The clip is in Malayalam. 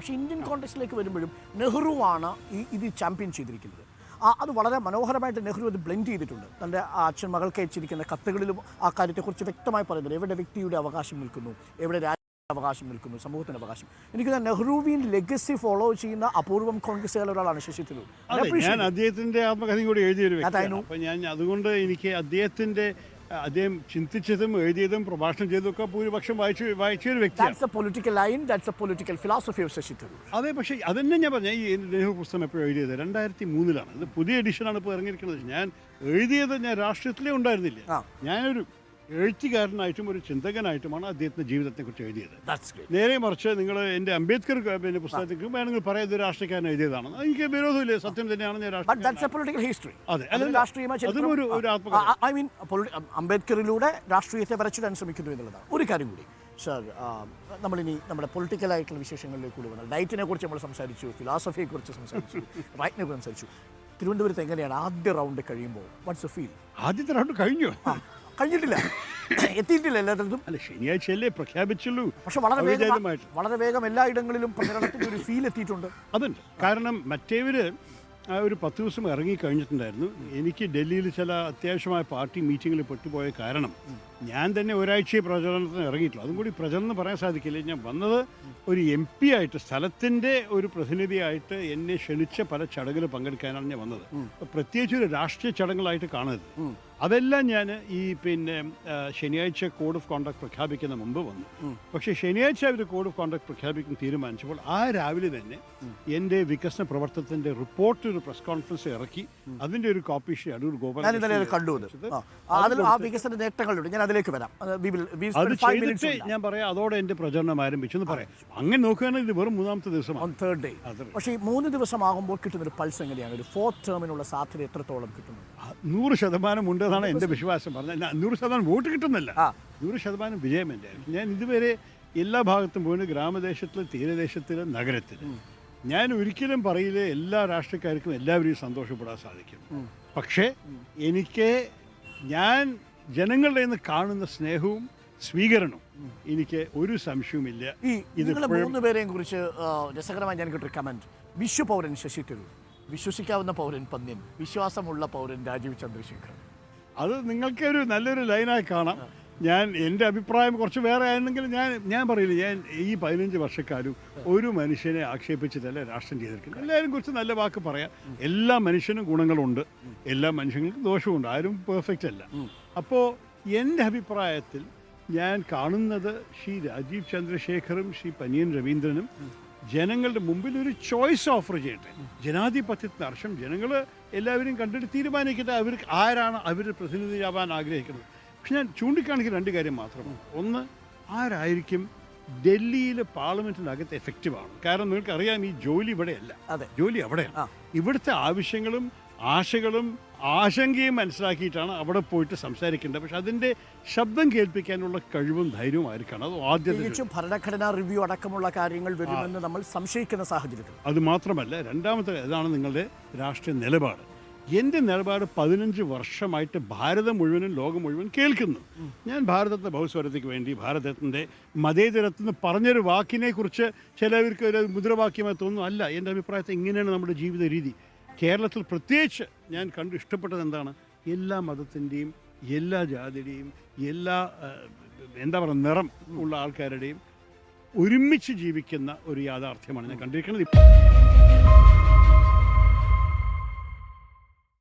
പക്ഷേ ഇന്ത്യൻ കോൺടെക്സ്റ്റിലേക്ക് വരുമ്പോഴും നെഹ്റുവാണ് ഇത് ചാമ്പ്യൻ ചെയ്തിരിക്കുന്നത്. അത് വളരെ മനോഹരമായിട്ട് നെഹ്റു അത് ബ്ലെൻഡ് ചെയ്തിട്ടുണ്ട്. തൻ്റെ അച്ഛൻ മകൾക്ക് അയച്ചിരിക്കുന്ന കത്തുകളിലും ആ കാര്യത്തെക്കുറിച്ച് വ്യക്തമായി പറയുന്നത് എവിടെ വ്യക്തിയുടെ അവകാശം നിൽക്കുന്നു, എവിടെ അവകാശം നിൽക്കുന്നു, സമൂഹത്തിൻ്റെ അവകാശം. എനിക്ക് നെഹ്റുവിൻ ലെഗസി ഫോളോ ചെയ്യുന്ന അപൂർവം കോൺഗ്രസ്സുകാർ ഒരാളാണ് ശശി തരൂർ. ഞാൻ അദ്ദേഹത്തിൻ്റെ ആത്മകഥയും കൂടി എഴുതിയൊരു വ്യക്തിയാണ്. അപ്പോൾ ഞാൻ അതുകൊണ്ട് എനിക്ക് അദ്ദേഹം ചിന്തിച്ചതും എഴുതിയതും പ്രഭാഷണം ചെയ്തതൊക്കെ ഭൂരിപക്ഷം വായിച്ചൊരു വ്യക്തിയാണ്. അതെ, പക്ഷേ അതന്നെ ഞാൻ പറഞ്ഞ ഈ നെഹ്റു പുസ്തകം എപ്പോഴും എഴുതിയത് 2003 ഇത് പുതിയ എഡിഷനാണ് ഇപ്പോൾ ഇറങ്ങിയിരിക്കുന്നത്. ഞാൻ എഴുതിയത് ഞാൻ രാഷ്ട്രീയത്തിലേ ഉണ്ടായിരുന്നില്ല. ഞാനൊരു എഴുത്തുകാരനായിട്ടും ഒരു ചിന്തകനായിട്ടുമാണ് അദ്ദേഹത്തിൻ്റെ ജീവിതത്തെക്കുറിച്ച് എഴുതിയത്. നേരെ മറിച്ച് നിങ്ങൾ എൻ്റെ അംബേദ്കർ പുസ്തകത്തിൽ വേണമെങ്കിൽ പറയാം ഇത് രാഷ്ട്രീയക്കാരൻ എഴുതിയതാണ്. എനിക്ക് വിരോധമില്ല, സത്യം തന്നെയാണ്. അംബേദ്കറിലൂടെ രാഷ്ട്രീയത്തെ വരച്ചിടാൻ ശ്രമിക്കുന്നു എന്നുള്ളതാണ് ഒരു കാര്യം കൂടി. സർ, നമ്മളിനി നമ്മുടെ പൊളിറ്റിക്കലായിട്ടുള്ള വിശേഷങ്ങളിലേക്ക് കൂടി വന്നാൽ ഡയറ്റിനെ കുറിച്ച് നമ്മൾ സംസാരിച്ചു, ഫിലോസഫിയെക്കുറിച്ച് സംസാരിച്ചു, റൈറ്റിനെ കുറിച്ച് സംസാരിച്ചു. തിരുവനന്തപുരത്ത് എങ്ങനെയാണ് ആദ്യ റൗണ്ട് കഴിയുമ്പോൾ വാട്ട്സ് എ ഫീൽ? ആദ്യത്തെ റൗണ്ട് കഴിഞ്ഞിട്ടില്ല, എത്തിയിട്ടില്ല എല്ലായിടത്തും. അല്ല, ശനിയാഴ്ചയല്ലേ പ്രഖ്യാപിച്ചുള്ളൂ. പക്ഷെ വളരെ വേഗം എല്ലായിടങ്ങളിലും പ്രചരണത്തിൻ്റെ ഒരു ഫീൽ എത്തിയിട്ടുണ്ട്. അതുണ്ട്. കാരണം മറ്റേവർ ഒരു 10 ദിവസം ഇറങ്ങിക്കഴിഞ്ഞിട്ടുണ്ടായിരുന്നു. എനിക്ക് ഡൽഹിയിൽ ചില അത്യാവശ്യമായ പാർട്ടി മീറ്റിങ്ങിൽ പെട്ടുപോയ കാരണം ഞാൻ തന്നെ ഒരാഴ്ചയെ പ്രചരണത്തിന് ഇറങ്ങിയിട്ടുള്ളൂ. അതും കൂടി പ്രചരണം പറയാൻ സാധിക്കില്ല. ഞാൻ വന്നത് ഒരു MP ആയിട്ട്, സ്ഥലത്തിൻ്റെ ഒരു പ്രതിനിധിയായിട്ട് എന്നെ ക്ഷണിച്ച പല ചടങ്ങുകൾ പങ്കെടുക്കാനാണ് ഞാൻ വന്നത്. പ്രത്യേകിച്ച് ഒരു രാഷ്ട്രീയ ചടങ്ങുകളായിട്ട് കാണരുത്. അതെല്ലാം ഞാൻ ഈ ശനിയാഴ്ച കോഡ് ഓഫ് കോണ്ടക്ട് പ്രഖ്യാപിക്കുന്ന മുമ്പ് വന്നു. പക്ഷേ ശനിയാഴ്ച അവർ കോഡ് ഓഫ് കോണ്ടക്ട് പ്രഖ്യാപിക്കാൻ തീരുമാനിച്ചപ്പോൾ ആ രാവിലെ തന്നെ എൻ്റെ വികസന പ്രവർത്തനത്തിൻ്റെ റിപ്പോർട്ട് ഒരു പ്രസ് കോൺഫറൻസ് ഇറക്കി. അതിൻ്റെ ഒരു കോപ്പി അടൂർ ഗോപാൽ ഞാൻ പറയാം. അതോടെ എൻ്റെ പ്രചരണം ആരംഭിച്ചു എന്ന് പറയാം. അങ്ങനെ നോക്കുകയാണെങ്കിൽ ഇത് വെറും 3ാമത്തെ ദിവസമാണ്. പക്ഷേ 3 ദിവസമാകുമ്പോൾ കിട്ടുന്നൊരു പൾസ് എങ്ങനെയാണ്? ഒരു 4th ടേമിനുള്ള സാധ്യത എത്രത്തോളം കിട്ടുന്നു? 100% ഉണ്ടെന്നാണ് എൻ്റെ വിശ്വാസം. പറഞ്ഞാൽ 100% വോട്ട് കിട്ടുന്നില്ല, 100% വിജയം എൻ്റെ. ഞാൻ ഇതുവരെ എല്ലാ ഭാഗത്തും പോയി, ഗ്രാമദേശത്തിൽ, തീരദേശത്തിൽ, നഗരത്തിൽ. ഞാൻ ഒരിക്കലും പറയില്ല എല്ലാ രാഷ്ട്രീയക്കാർക്കും എല്ലാവരെയും സന്തോഷപ്പെടാൻ സാധിക്കും. പക്ഷേ ഞാൻ ജനങ്ങളുടെ നിന്ന് കാണുന്ന സ്നേഹവും സ്വീകരണവും എനിക്ക് ഒരു സംശയവുമില്ല. ഇത് 3 പേരെയും കുറിച്ച് രസകരമായി ഞാൻ കേട്ടൊരു കമൻറ്റ്. വിശ്വപൗരൻ ശശി തരൂർ, വിശ്വസിക്കാവുന്ന പൗരൻ പന്ന്യൻ, വിശ്വാസമുള്ള പൗരൻ രാജീവ് ചന്ദ്രശേഖർ. അത് നിങ്ങൾക്ക് ഒരു നല്ലൊരു ലൈനായി കാണാം. എൻ്റെ അഭിപ്രായം കുറച്ച് വേറെ ആയിരുന്നെങ്കിൽ ഞാൻ പറയില്ല. ഞാൻ ഈ 15 വർഷക്കാരും ഒരു മനുഷ്യനെ ആക്ഷേപിച്ചിട്ടല്ല രാഷ്ട്രം ചെയ്തിരിക്കുന്നത്. എല്ലാവരും കുറിച്ച് നല്ല വാക്ക് പറയാം. എല്ലാ മനുഷ്യനും ഗുണങ്ങളുണ്ട്, എല്ലാ മനുഷ്യർക്കും ദോഷമുണ്ട്. ആരും പെർഫെക്റ്റ് അല്ല. അപ്പോൾ എൻ്റെ അഭിപ്രായത്തിൽ ഞാൻ കാണുന്നത് ശ്രീ രാജീവ് ചന്ദ്രശേഖറും ശ്രീ പനിയൻ രവീന്ദ്രനും ജനങ്ങളുടെ മുമ്പിൽ ഒരു ചോയ്സ് ഓഫർ ചെയ്യട്ടെ. ജനാധിപത്യത്തിന് അർഷം ജനങ്ങൾ എല്ലാവരും കണ്ടിട്ട് തീരുമാനിക്കട്ടെ ആരാണ് അവർ പ്രതിനിധിയാവാൻ ആഗ്രഹിക്കുന്നത്. പക്ഷെ ഞാൻ ചൂണ്ടിക്കാണിക്കുന്ന 2 കാര്യം മാത്രമാണ്. ഒന്ന്, ആരായിരിക്കും ഡൽഹിയിലെ പാർലമെന്റിനകത്ത് എഫക്റ്റീവാണ്. കാരണം നിങ്ങൾക്കറിയാം, ഈ ജോലി ഇവിടെയല്ല, ജോലി അവിടെയാണ്. ഇവിടുത്തെ ആവശ്യങ്ങളും ആശകളും ആശങ്കയും മനസ്സിലാക്കിയിട്ടാണ് അവിടെ പോയിട്ട് സംസാരിക്കേണ്ടത്. പക്ഷെ അതിൻ്റെ ശബ്ദം കേൾപ്പിക്കാനുള്ള കഴിവും ധൈര്യവും ആയിരിക്കണം. അത് ആദ്യം ഭരണഘടനാ റിവ്യൂ അടക്കമുള്ള കാര്യങ്ങൾ വരുമെന്ന് നമ്മൾ സംശയിക്കുന്ന സാഹചര്യത്തിൽ. അത് മാത്രമല്ല, രണ്ടാമത്തെ ഇതാണ് നിങ്ങളുടെ രാഷ്ട്രീയ നിലപാട്. എൻ്റെ നിലപാട് 15 വർഷമായിട്ട് ഭാരതം മുഴുവനും ലോകം മുഴുവൻ കേൾക്കുന്നു. ഞാൻ ഭാരതത്തിൻ്റെ ബഹുസ്വരതയ്ക്ക് വേണ്ടി, ഭാരതത്തിൻ്റെ മതേതരത്വം പറഞ്ഞൊരു വാക്കിനെ കുറിച്ച് ചിലവർക്ക് ഒരു മുദ്രാവാക്യമായി തോന്നുന്നു. അല്ല, എൻ്റെ അഭിപ്രായത്തിൽ ഇങ്ങനെയാണ് നമ്മുടെ ജീവിത രീതി. കേരളത്തിൽ പ്രത്യേകിച്ച് ഞാൻ കണ്ടു ഇഷ്ടപ്പെട്ടത് എന്താണ്? എല്ലാ മതത്തിൻ്റെയും, എല്ലാ ജാതിയുടെയും, എല്ലാ നിറം ഉള്ള ആൾക്കാരുടെയും ഒരുമിച്ച് ജീവിക്കുന്ന ഒരു യാഥാർത്ഥ്യമാണ് ഞാൻ കണ്ടിരിക്കുന്നത്.